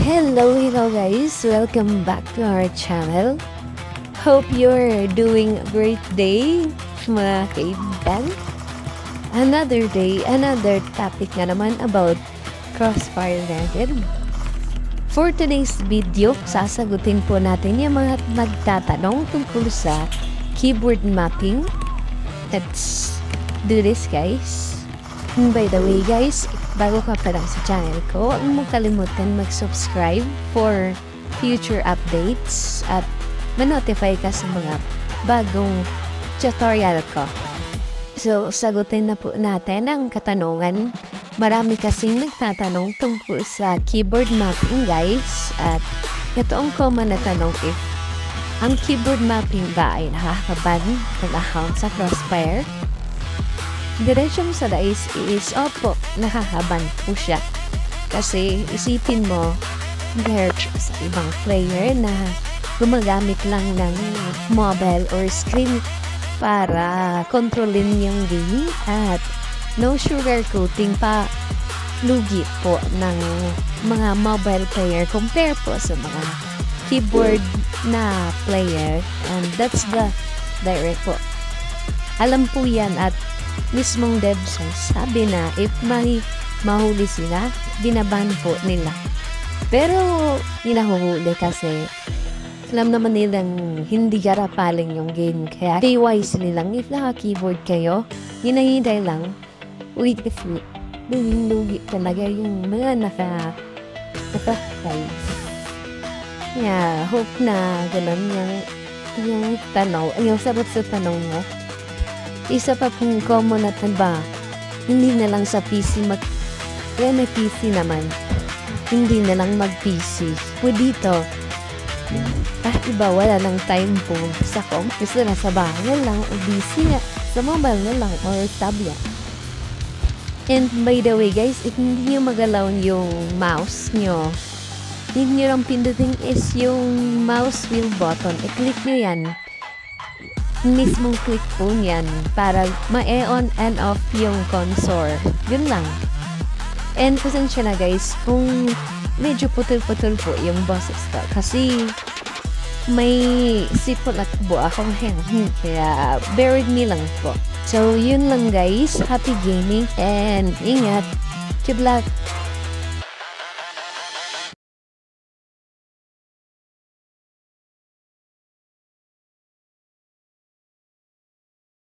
Hello guys! Welcome back to our channel. Hope you're doing a great day, mga kaibigan. Another day, another topic na naman about Crossfire Rated. For today's video, sasagutin po natin yung mga nagtatanong tungkol sa keyboard mapping. Let's do this, guys. And by the way, guys, bago ka pa lang sa channel ko, huwag mong kalimutan mag-subscribe for future updates at ma-notify ka sa mga bagong tutorial ko. So, sagutin na po natin ang katanungan. Marami kasing nagtatanong tungkol sa keyboard mapping, guys. At ito ang common na tanong, if ang keyboard mapping ba ay nakakaban ng account sa Crossfire? Diretsyong sa dais is, opo, nakakaban po siya. Kasi isipin mo, compared sa ibang player na gumagamit lang ng mobile or screen para kontrolin yung game at no sugarcoating pa, lugi po ng mga mobile player compare po sa mga keyboard na player, and that's the direct po. Alam po yan at mismong devs sabi na if may mahuli sila, binaban po nila. Pero hinahuhuli kasi alam naman nilang hindi garapaling yung game, kaya stay wise nilang if naka-keyboard kayo, hinahintay lang. Ulit kasi lugi talaga yung mga naka-guys. Yeah, hope na ganun yung tanong, yung sagot sa tanong mo. Isa pa pong common na ba, hindi na lang sa PC may PC naman, hindi na lang mag-PC. O dito, iba wala ng time po sa gusto na sa bahay lang o busy sa mobile na lang or tablet. And by the way guys, if hindi nyo magalaw yung mouse nyo, need nyo lang pindutin is yung mouse wheel button. I-click nyo yan. Mismong click po yan para ma-on and off yung console. Yun lang. And pasensya na guys kung medyo putol-putol po yung boses ko. Kasi may sipon at buo akong kaya bear with me lang po. So yun lang guys. Happy gaming and ingat. Good luck!